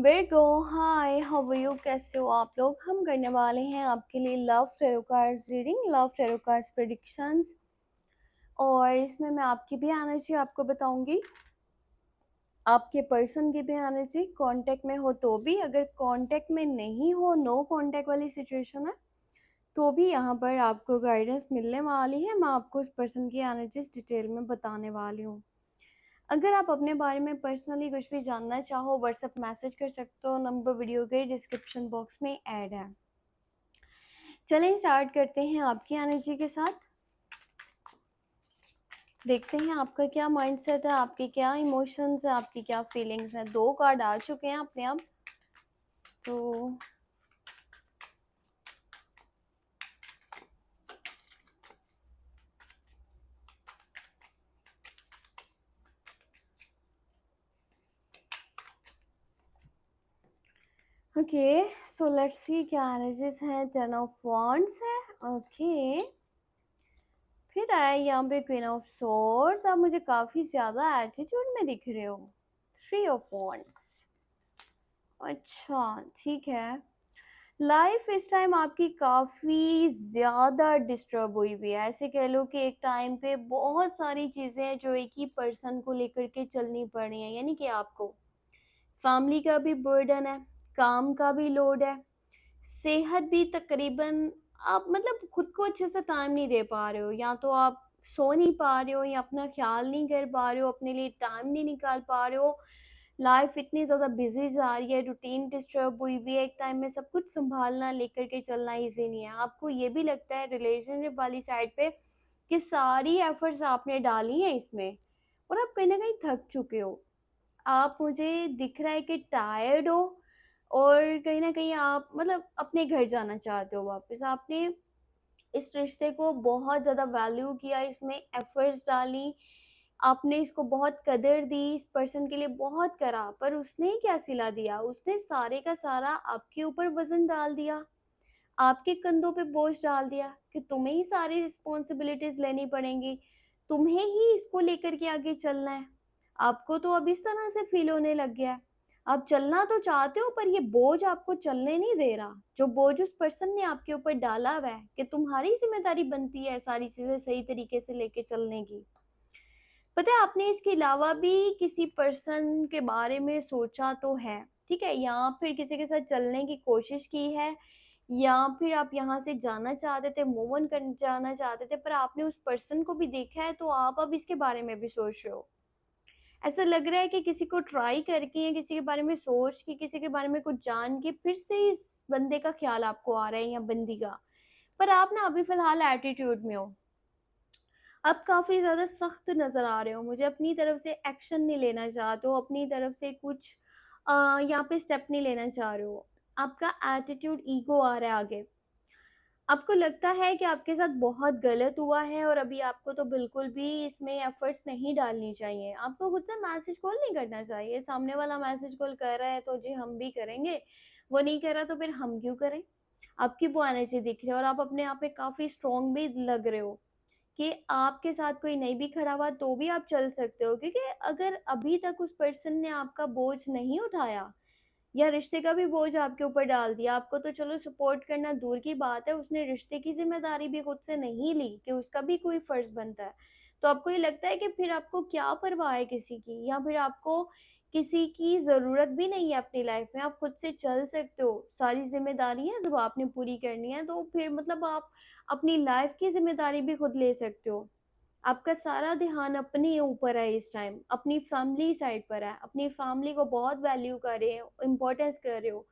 Virgo hi how are you, कैसे हो आप लोग। हम करने वाले हैं आपके लिए love tarot cards reading, love tarot cards predictions. और इसमें मैं आपकी भी एनर्जी आपको बताऊंगी, आपके पर्सन की भी एनर्जी। कांटेक्ट में हो तो भी, अगर कांटेक्ट में नहीं हो, नो कांटेक्ट वाली सिचुएशन है, तो भी यहाँ पर आपको गाइडेंस मिलने वाली है। मैं आपको उस पर्सन की एनर्जीज डिटेल में बताने वाली हूँ। अगर आप अपने बारे में पर्सनली कुछ भी जानना चाहो, व्हाट्सएप मैसेज कर सकते हो, नंबर वीडियो के डिस्क्रिप्शन बॉक्स में ऐड है। चलें स्टार्ट करते हैं आपकी एनर्जी के साथ। देखते हैं आपका क्या माइंडसेट है, आपके क्या इमोशंस है, आपकी क्या फीलिंग्स हैं। 2 कार्ड आ चुके हैं अपने आप। तो ओके, सो लेट्स सी क्या एनर्जीज हैं। 10 ऑफ वॉन्ड्स है, ओके। फिर आया यहाँ पे क्वीन ऑफ सोर्ड्स। आप मुझे काफी ज्यादा एटीट्यूड में दिख रहे हो। 3 ऑफ वॉन्ड्स, अच्छा ठीक है। लाइफ इस टाइम आपकी काफ़ी ज़्यादा डिस्टर्ब हुई हुई है। ऐसे कह लो कि एक टाइम पे बहुत सारी चीज़ें हैं जो एक ही पर्सन को लेकर के चलनी पड़ रही हैं। यानी कि आपको फैमिली का भी बर्डन है, काम का भी लोड है, सेहत भी तकरीबन, आप मतलब खुद को अच्छे से टाइम नहीं दे पा रहे हो। या तो आप सो नहीं पा रहे हो, या अपना ख्याल नहीं कर पा रहे हो, अपने लिए टाइम नहीं निकाल पा रहे हो। लाइफ इतनी ज़्यादा बिजी जा रही है, रूटीन डिस्टर्ब हुई हुई है। एक टाइम में सब कुछ संभालना, लेकर के चलना ईजी नहीं है। आपको ये भी लगता है रिलेशनशिप वाली साइड पे कि सारी एफर्ट्स आपने डाली हैं इसमें, और आप कहीं ना कहीं थक चुके हो। आप, मुझे दिख रहा है कि टायर्ड हो, और कहीं न कहीं आप मतलब अपने घर जाना चाहते हो वापस। आपने इस रिश्ते को बहुत ज़्यादा वैल्यू किया, इसमें एफ़र्ट्स डाली, आपने इसको बहुत कदर दी, इस पर्सन के लिए बहुत करा, पर उसने क्या सिला दिया? उसने सारे का सारा आपके ऊपर वज़न डाल दिया, आपके कंधों पे बोझ डाल दिया कि तुम्हें ही सारी रिस्पॉन्सिबिलिटीज़ लेनी पड़ेंगी, तुम्हें ही इसको लेकर के आगे चलना है। आपको तो अब इस तरह से फ़ील होने लग गया है। आप चलना तो चाहते हो, पर ये बोझ आपको चलने नहीं दे रहा। जो बोझ उस पर्सन ने आपके ऊपर डाला हुआ है कि तुम्हारी ज़िम्मेदारी बनती है सारी चीज़ें सही तरीके से लेके चलने की। पता है, आपने इसके अलावा भी किसी पर्सन के बारे में सोचा तो है, ठीक है? या फिर किसी के साथ चलने की कोशिश की है, या फिर आप यहाँ से जाना चाहते थे, मूव ऑन कर जाना चाहते थे, पर आपने उस पर्सन को भी देखा है, तो आप अब इसके बारे में भी सोच रहे हो। ऐसा लग रहा है कि किसी को ट्राई करके, या किसी के बारे में सोच के, किसी के बारे में कुछ जान के फिर से इस बंदे का ख्याल आपको आ रहा है, या बंदी का। पर आप ना अभी फ़िलहाल एटीट्यूड में हो। आप काफ़ी ज़्यादा सख्त नज़र आ रहे हो, मुझे अपनी तरफ से एक्शन नहीं लेना चाहते हो, अपनी तरफ से कुछ यहाँ पे स्टेप नहीं लेना चाह रहे हो। आपका एटीट्यूड, ईगो आ रहा है आगे। आपको लगता है कि आपके साथ बहुत गलत हुआ है, और अभी आपको तो बिल्कुल भी इसमें एफर्ट्स नहीं डालनी चाहिए। आपको खुद से मैसेज कॉल नहीं करना चाहिए। सामने वाला मैसेज कॉल कर रहा है तो जी हम भी करेंगे, वो नहीं कर रहा तो फिर हम क्यों करें। आपकी वो एनर्जी दिख रही है, और आप अपने आप में काफ़ी स्ट्रॉन्ग भी लग रहे हो कि आपके साथ कोई नहीं भी खड़ा हुआ तो भी आप चल सकते हो। क्योंकि अगर अभी तक उस पर्सन ने आपका बोझ नहीं उठाया, या रिश्ते का भी बोझ आपके ऊपर डाल दिया, आपको तो चलो सपोर्ट करना दूर की बात है, उसने रिश्ते की ज़िम्मेदारी भी खुद से नहीं ली कि उसका भी कोई फ़र्ज़ बनता है। तो आपको ये लगता है कि फिर आपको क्या परवाह है किसी की, या फिर आपको किसी की ज़रूरत भी नहीं है अपनी लाइफ़ में, आप खुद से चल सकते हो। सारी ज़िम्मेदारियाँ जब आपने पूरी करनी है, तो फिर मतलब आप अपनी लाइफ़ की ज़िम्मेदारी भी खुद ले सकते हो। आपका सारा ध्यान अपने ऊपर है इस टाइम, अपनी फैमिली साइड पर है, अपनी फैमिली को बहुत वैल्यू कर रहे हो, इम्पोर्टेंस कर रहे हो,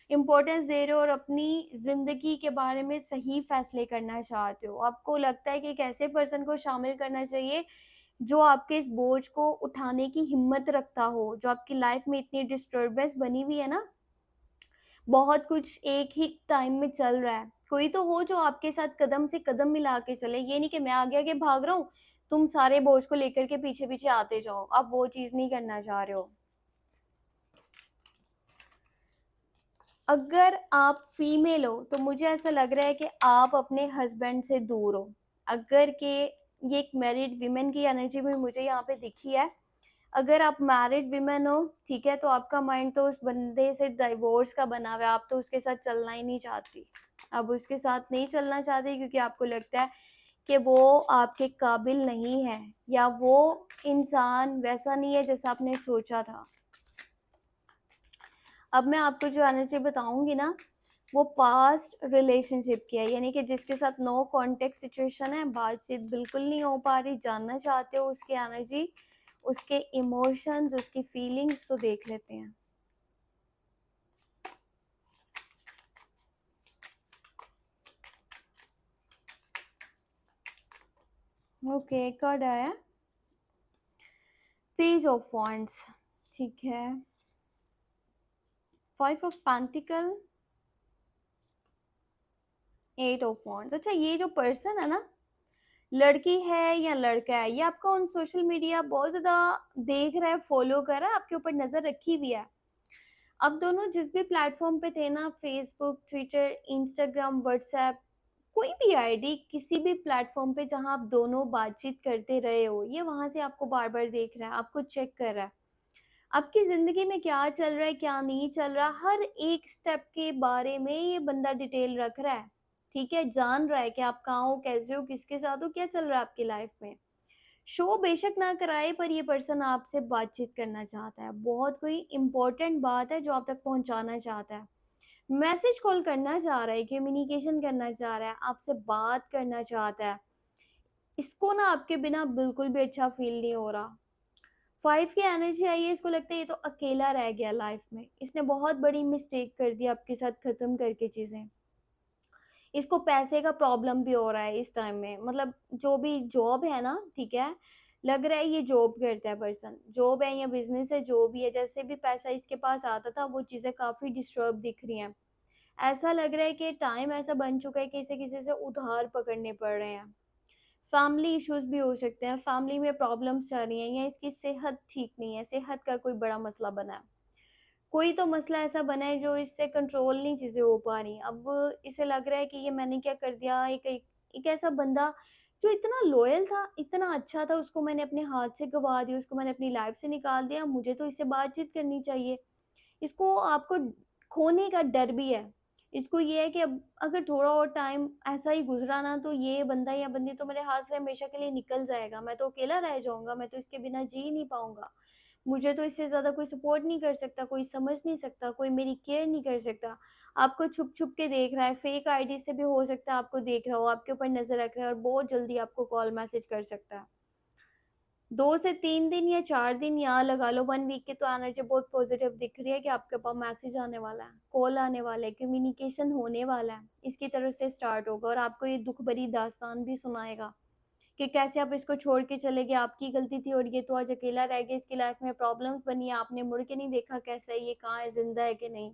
इम्पोर्टेंस दे रहे हो, और अपनी ज़िंदगी के बारे में सही फैसले करना चाहते हो। आपको लगता है कि एक ऐसे पर्सन को शामिल करना चाहिए जो आपके इस बोझ को उठाने की हिम्मत रखता हो। जो आपकी लाइफ में इतनी डिस्टर्बेंस बनी हुई है ना, बहुत कुछ एक ही टाइम में चल रहा है, कोई तो हो जो आपके साथ कदम से कदम मिला के चले। ये नहीं कि मैं आगे आगे भाग रहा हूँ, तुम सारे बोझ को लेकर के पीछे पीछे आते जाओ। आप वो चीज़ नहीं करना चाह रहे हो। अगर आप फीमेल हो तो मुझे ऐसा लग रहा है कि आप अपने हस्बैंड से दूर हो। अगर के ये एक मैरिड वीमेन की एनर्जी भी मुझे यहाँ पे दिखी है। अगर आप मैरिड विमेन हो, ठीक है, तो आपका माइंड तो उस बंदे से डिवोर्स का बना हुआ है, आप तो उसके साथ चलना ही नहीं चाहती। आप उसके साथ नहीं चलना चाहते क्योंकि आपको लगता है कि वो आपके काबिल नहीं है, या वो इंसान वैसा नहीं है जैसा आपने सोचा था। अब मैं आपको जो एनर्जी बताऊंगी ना, वो पास्ट रिलेशनशिप की है, यानी कि जिसके साथ नो कॉन्टेक्ट सिचुएशन है, बातचीत बिल्कुल नहीं हो पा रही, जानना चाहते हो उसकी एनर्जी, उसके इमोशंस, उसकी फीलिंग्स, तो देख लेते हैं। ओके, कार्ड आया पेज ऑफ वॉन्ड्स, ठीक है, 5 ऑफ पेंटिकल, 8 ऑफ वॉन्ड्स। अच्छा, ये जो पर्सन है ना, लड़की है या लड़का है, ये आपका ऑन सोशल मीडिया बहुत ज़्यादा देख रहा है, फॉलो कर रहा है, आपके ऊपर नज़र रखी भी है। अब दोनों जिस भी प्लेटफॉर्म पे थे ना, फेसबुक, ट्विटर, इंस्टाग्राम, व्हाट्सएप, कोई भी आईडी, किसी भी प्लेटफॉर्म पे जहां आप दोनों बातचीत करते रहे हो, ये वहां से आपको बार बार देख रहा है, आपको चेक कर रहा है, आपकी ज़िंदगी में क्या चल रहा है, क्या नहीं चल रहा, हर एक स्टेप के बारे में ये बंदा डिटेल रख रहा है, ठीक है, जान रहा है कि आप कहाँ हो, कैसे हो, किसके साथ हो, क्या चल रहा है आपकी लाइफ में। शो बेशक ना कराए, पर ये पर्सन आपसे बातचीत करना चाहता है, बहुत कोई इम्पोर्टेंट बात है जो आप तक पहुंचाना चाहता है, मैसेज कॉल करना चाह रहा है, कम्युनिकेशन करना चाह रहा है, आपसे बात करना चाहता है। इसको ना आपके बिना बिल्कुल भी अच्छा फील नहीं हो रहा। 5 की एनर्जी आई है, इसको लगता है ये तो अकेला रह गया लाइफ में, इसने बहुत बड़ी मिस्टेक कर दी आपके साथ खत्म करके चीजें। इसको पैसे का प्रॉब्लम भी हो रहा है इस टाइम में, मतलब जो भी जॉब है ना, ठीक है, लग रहा है ये जॉब करता है पर्सन, जॉब है या बिजनेस है, जो भी है, जैसे भी पैसा इसके पास आता था वो चीजें काफी डिस्टर्ब दिख रही हैं। ऐसा लग रहा है कि टाइम ऐसा बन चुका है कि इसे किसी से उधार पकड़ने पड़ रहे हैं। फैमिली इश्यूज भी हो सकते हैं, फैमिली में प्रॉब्लम्स चल रही हैं, या इसकी सेहत ठीक नहीं है, सेहत का कोई बड़ा मसला बना है, कोई तो मसला ऐसा बना है जो इससे कंट्रोल नहीं चीजें हो पा रही। अब इसे लग रहा है कि ये मैंने क्या कर दिया, एक ऐसा बंदा जो इतना लॉयल था, इतना अच्छा था, उसको मैंने अपने हाथ से गवा दिया, उसको मैंने अपनी लाइफ से निकाल दिया, मुझे तो इससे बातचीत करनी चाहिए। इसको आपको खोने का डर भी है। इसको ये है कि अब अगर थोड़ा और टाइम ऐसा ही गुजरा ना, तो ये बंदा या बंदी तो मेरे हाथ से हमेशा के लिए निकल जाएगा, मैं तो अकेला रह जाऊंगा, मैं तो इसके बिना जी नहीं पाऊंगा, मुझे तो इससे ज्यादा कोई सपोर्ट नहीं कर सकता, कोई समझ नहीं सकता, कोई मेरी केयर नहीं कर सकता। आपको छुप छुप के देख रहा है, फेक आईडी से भी हो सकता है आपको देख रहा हो, आपके ऊपर नजर रख रहा है, और बहुत जल्दी आपको कॉल मैसेज कर सकता है। 2 से 3 दिन या 4 दिन, यहाँ लगा लो 1 वीक की तो एनर्जी बहुत पॉजिटिव दिख रही है कि आपके पास मैसेज आने वाला है, कॉल आने वाला है, कम्युनिकेशन होने वाला है, इसकी तरफ से स्टार्ट होगा, और आपको ये दुख भरी दास्तान भी सुनाएगा कि कैसे आप इसको छोड़ के चले गए, आपकी गलती थी, और ये तो आज अकेला रह गया, इसकी लाइफ में प्रॉब्लम्स बनी है, आपने मुड़ के नहीं देखा कैसा है, ये कहाँ है, जिंदा है कि नहीं।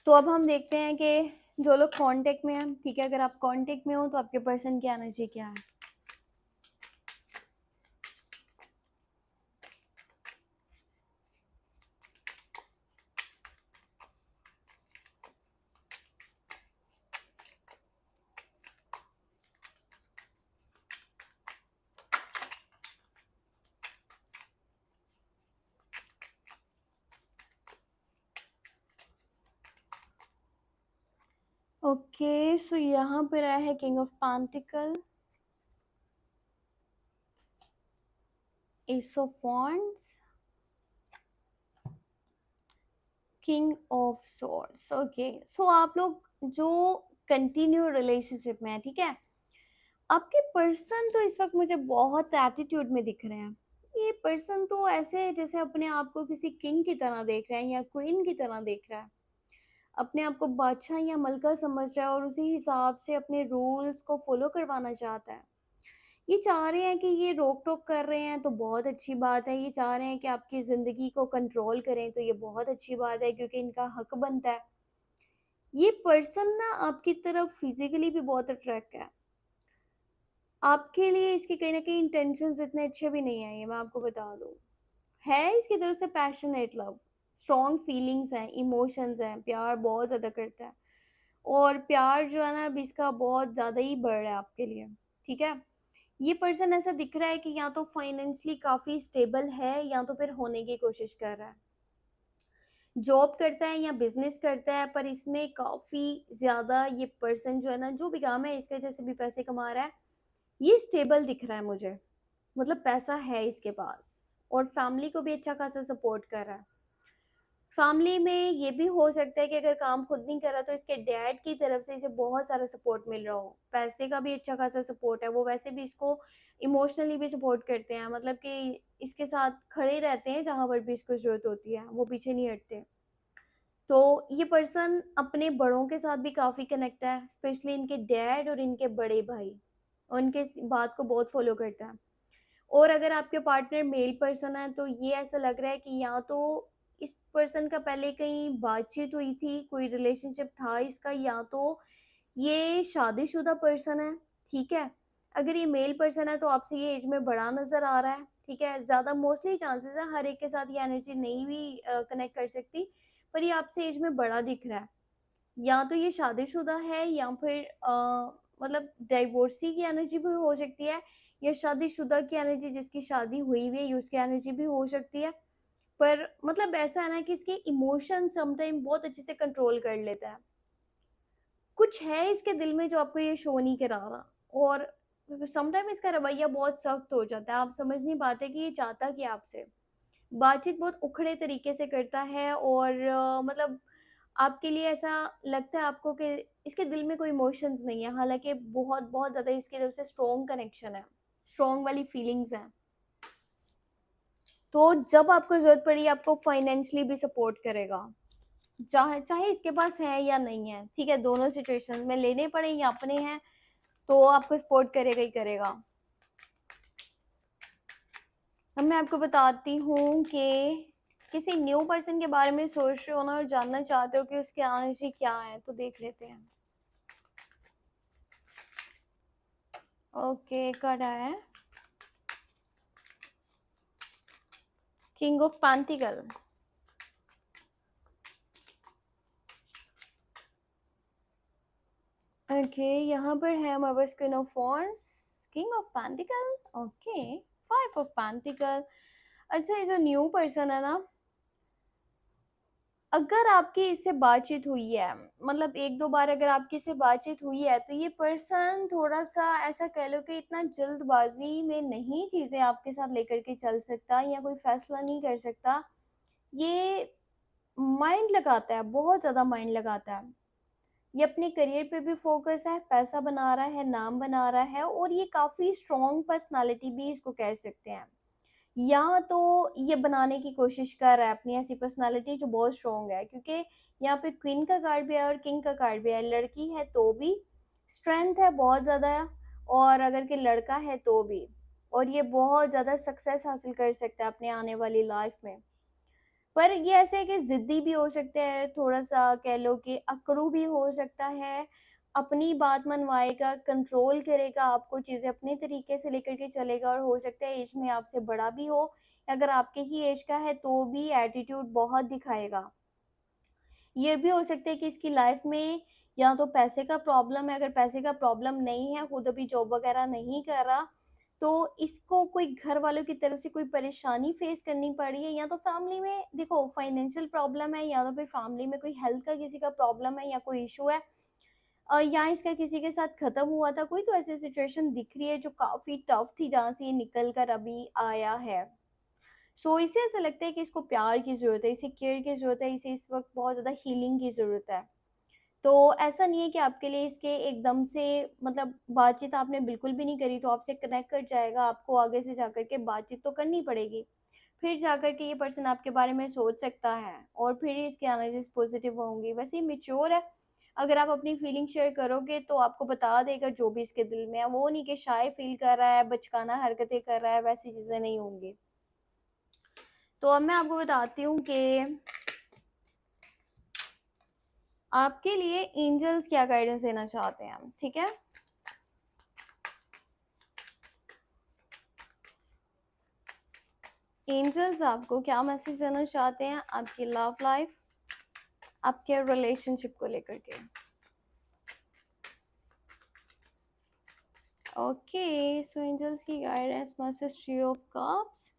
तो अब हम देखते हैं कि जो लोग कांटेक्ट में हैं, ठीक है, अगर आप कांटेक्ट में हो तो आपके पर्सन की एनर्जी क्या है। ओके, सो यहाँ पर आया है king of pentacles, ace of wands, king of swords. Okay, so आप लोग जो कंटिन्यू रिलेशनशिप में है, ठीक है, आपके पर्सन तो इस वक्त मुझे बहुत एटीट्यूड में दिख रहे हैं। ये पर्सन तो ऐसे है जैसे अपने आप को किसी किंग की तरह देख रहा है या क्वीन की तरह देख रहा है, अपने आप को बादशाह या मलका समझ रहा है, और उसी हिसाब से अपने रूल्स को फॉलो करवाना चाहता है। ये चाह रहे हैं कि ये रोक टोक कर रहे हैं तो बहुत अच्छी बात है, ये चाह रहे हैं कि आपकी ज़िंदगी को कंट्रोल करें तो ये बहुत अच्छी बात है, क्योंकि इनका हक बनता है। ये पर्सन ना आपकी तरफ फिजिकली भी बहुत अट्रैक्ट है, आपके लिए इसके कहीं ना कहीं इंटेंशंस इतने अच्छे भी नहीं है, ये मैं आपको बता दूं। है इसकी तरफ से पैशनेट लव, स्ट्रॉन्ग फीलिंग्स हैं, इमोशंस हैं, प्यार बहुत ज़्यादा करता है, और प्यार जो है ना अब इसका बहुत ज़्यादा ही बढ़ रहा है आपके लिए, ठीक है। ये पर्सन ऐसा दिख रहा है कि या तो फाइनेंशियली काफ़ी स्टेबल है या तो फिर होने की कोशिश कर रहा है। जॉब करता है या बिज़नेस करता है, पर इसमें काफ़ी ज़्यादा ये पर्सन जो है ना, जो भी काम है इसके जैसे भी पैसे कमा रहा है, ये स्टेबल दिख रहा है मुझे। मतलब पैसा है इसके पास और फैमिली को भी अच्छा खासा सपोर्ट कर रहा है। फैमिली में ये भी हो सकता है कि अगर काम खुद नहीं कर रहा तो इसके डैड की तरफ से इसे बहुत सारा सपोर्ट मिल रहा हो। पैसे का भी अच्छा खासा सपोर्ट है, वो वैसे भी इसको इमोशनली भी सपोर्ट करते हैं, मतलब कि इसके साथ खड़े रहते हैं जहाँ पर भी इसको ज़रूरत होती है, वो पीछे नहीं हटते। तो ये पर्सन अपने बड़ों के साथ भी काफ़ी कनेक्ट है, स्पेशली इनके डैड और इनके बड़े भाई, उनके इस बात को बहुत फ़ॉलो करता है। और अगर आपके पार्टनर मेल पर्सन है तो ये ऐसा लग रहा है कि या तो इस पर्सन का पहले कहीं बातचीत हुई थी, कोई रिलेशनशिप था इसका, या तो ये शादीशुदा पर्सन है, ठीक है? अगर ये मेल पर्सन है तो आपसे ये एज में बड़ा नज़र आ रहा है, ठीक है? ज़्यादा मोस्टली चांसेस है, हर एक के साथ ये एनर्जी नहीं भी कनेक्ट कर सकती, पर ये आपसे एज में बड़ा दिख रहा है। या तो ये शादीशुदा है या फिर मतलब डाइवोर्सी की एनर्जी भी हो सकती है, या शादीशुदा की एनर्जी जिसकी शादी हुई हुई है उसकी एनर्जी भी हो सकती है। पर मतलब ऐसा है ना कि इसके इमोशन समटाइम बहुत अच्छे से कंट्रोल कर लेता है। कुछ है इसके दिल में जो आपको ये शो नहीं करा रहा, और समटाइम इसका रवैया बहुत सख्त हो जाता है, आप समझ नहीं पाते कि ये चाहता क्या है आपसे। बातचीत बहुत उखड़े तरीके से करता है और मतलब आपके लिए ऐसा लगता है आपको कि इसके दिल में कोई इमोशंस नहीं है, हालाँकि बहुत बहुत ज़्यादा इसकी तरफ से स्ट्रॉन्ग कनेक्शन है, स्ट्रॉन्ग वाली फीलिंग्स हैं। तो जब आपको ज़रूरत पड़ी आपको फाइनेंशियली भी सपोर्ट करेगा, चाहे चाहे इसके पास है या नहीं है, ठीक है? दोनों सिचुएशंस में लेने पड़े या अपने हैं, तो आपको सपोर्ट करेगा ही करेगा। अब मैं आपको बताती हूँ कि किसी न्यू पर्सन के बारे में सोच रहे हो ना और जानना चाहते हो कि उसकी एनर्जी क्या है, तो देख लेते हैं। ओके, कार्ड आया है किंग ऑफ पेंटिकल। ओके, यहाँ पर है हमारे पास queen of wands, king of pentacles, okay, five of pentacles. अच्छा, ये जो न्यू पर्सन है ना, अगर आपकी इससे बातचीत हुई है, मतलब 1-2 बार अगर आपकी इससे बातचीत हुई है, तो ये पर्सन थोड़ा-सा ऐसा कह लो कि इतना जल्दबाज़ी में नहीं चीज़ें आपके साथ लेकर के चल सकता या कोई फ़ैसला नहीं कर सकता। ये माइंड लगाता है, बहुत ज़्यादा माइंड लगाता है। ये अपने करियर पे भी फ़ोकस है, पैसा बना रहा है, नाम बना रहा है और ये काफ़ी स्ट्रॉन्ग पर्सनैलिटी भी इसको कह सकते हैं। या तो ये बनाने की कोशिश कर रहा है अपनी ऐसी पर्सनैलिटी जो बहुत स्ट्रॉन्ग है, क्योंकि यहाँ पे क्वीन का कार्ड भी है और किंग का कार्ड भी है। लड़की है तो भी स्ट्रेंथ है बहुत ज़्यादा, और अगर कि लड़का है तो भी, और ये बहुत ज़्यादा सक्सेस हासिल कर सकता है अपने आने वाली लाइफ में। पर ये ऐसे है कि ज़िद्दी भी हो सकते हैं, थोड़ा-सा कह लो कि अकड़ू भी हो सकता है, अपनी बात मनवाएगा, कंट्रोल करेगा, आपको चीज़ें अपने तरीके से लेकर के चलेगा, और हो सकता है एज में आपसे बड़ा भी हो, अगर आपके ही एज का है तो भी एटीट्यूड बहुत दिखाएगा। ये भी हो सकता है कि इसकी लाइफ में या तो पैसे का प्रॉब्लम है, अगर पैसे का प्रॉब्लम नहीं है, खुद अभी जॉब वगैरह नहीं कर रहा, तो इसको कोई घर वालों की तरफ से कोई परेशानी फेस करनी पड़ी है, या तो फैमिली में देखो फाइनेंशियल प्रॉब्लम है, या तो फिर फैमिली में कोई हेल्थ का किसी का प्रॉब्लम है या कोई इशू है, या इसका किसी के साथ खत्म हुआ था कोई, तो ऐसी सिचुएशन दिख रही है जो काफ़ी टफ थी जहाँ से ये निकल कर अभी आया है। सो इसे ऐसा लगता है कि इसको प्यार की ज़रूरत है, इसे केयर की ज़रूरत है, इसे इस वक़्त बहुत ज़्यादा हीलिंग की ज़रूरत है। तो ऐसा नहीं है कि आपके लिए इसके एकदम से मतलब बातचीत आपने बिल्कुल भी नहीं करी तो आपसे कनेक्ट कर जाएगा, आपको आगे से जाकर के बातचीत तो करनी पड़ेगी। फिर जाकर के ये पर्सन आपके बारे में सोच सकता है और फिर ही इसकी एनर्जीज़ पॉज़िटिव होंगी। वैसे ये मैच्योर है, अगर आप अपनी फीलिंग शेयर करोगे तो आपको बता देगा जो भी इसके दिल में है, वो नहीं कि शाय फ़ील कर रहा है, बचकाना हरकतें कर रहा है, वैसी चीज़ें नहीं होंगी। तो अब मैं आपको बताती हूँ कि आपके लिए एंजल्स क्या गाइडेंस देना चाहते हैं, ठीक है? एंजल्स आपको क्या मैसेज देना चाहते हैं आपकी लव लाइफ, आपके रिलेशनशिप को लेकर के? ओके, सो एंजल्स की guidance, message tree of cups,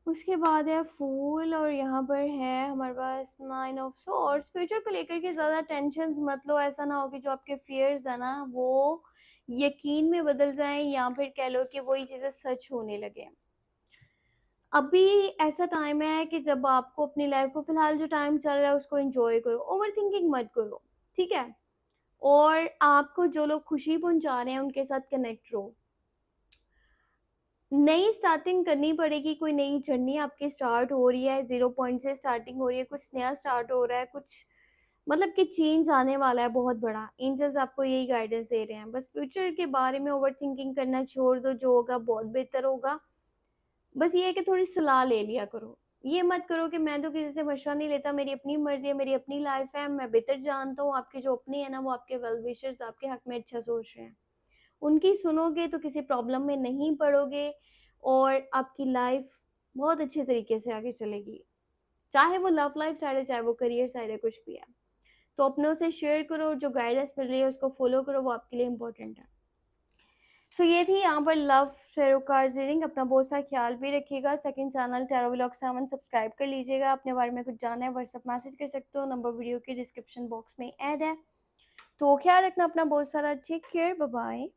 उसके बाद है फूल, और यहाँ पर है हमारे पास नाइन ऑफ सॉर्ड्स। फ्यूचर को लेकर के ज़्यादा टेंशन्स मत लो, ऐसा ना हो कि जो आपके फियर्स है ना वो यकीन में बदल जाएं, या फिर कह लो कि वही चीज़ें सच होने लगे। अभी ऐसा टाइम है कि जब आपको अपनी लाइफ को, फिलहाल जो टाइम चल रहा है उसको एंजॉय करो, ओवर थिंकिंग मत करो, ठीक है? और आपको जो लोग खुशी पहुंचा रहे हैं उनके साथ कनेक्ट रहो। नई स्टार्टिंग करनी पड़ेगी, कोई नई जर्नी आपकी स्टार्ट हो रही है, ज़ीरो पॉइंट से स्टार्टिंग हो रही है, कुछ नया स्टार्ट हो रहा है, कुछ मतलब कि चेंज आने वाला है बहुत बड़ा। एंजल्स आपको यही गाइडेंस दे रहे हैं। बस फ्यूचर के बारे में ओवरथिंकिंग करना छोड़ दो, जो होगा बहुत बेहतर होगा। बस ये है कि थोड़ी सलाह ले लिया करो। ये मत करो कि मैं तो किसी से मशवरा नहीं लेता, मेरी अपनी मर्ज़ी है, मेरी अपनी लाइफ़ है, मैं बेहतर जानता हूँ। आपके जो अपने हैं ना, वो आपके वेल विशर्स आपके हक में अच्छा सोच रहे हैं। उनकी सुनोगे तो किसी प्रॉब्लम में नहीं पड़ोगे, और आपकी लाइफ बहुत अच्छे तरीके से आगे चलेगी। चाहे वो लव लाइफ साइड है, चाहे वो करियर साइड है, कुछ भी है। तो अपनों से शेयर करो, जो गाइडेंस मिल रही है उसको फॉलो करो, वो आपके लिए इम्पोर्टेंट है। सो ये थी यहाँ पर लव टैरो कार्ड्स रीडिंग। अपना बहुत सा ख्याल भी रखिएगा। Second channel tarot vlog 7 subscribe कर लीजिएगा। अपने बारे में कुछ जानना है व्हाट्सएप मैसेज कर सकते हो, नंबर वीडियो के डिस्क्रिप्शन बॉक्स में ऐड है। तो ख्याल रखना अपना बहुत सारा। Take care, bye bye.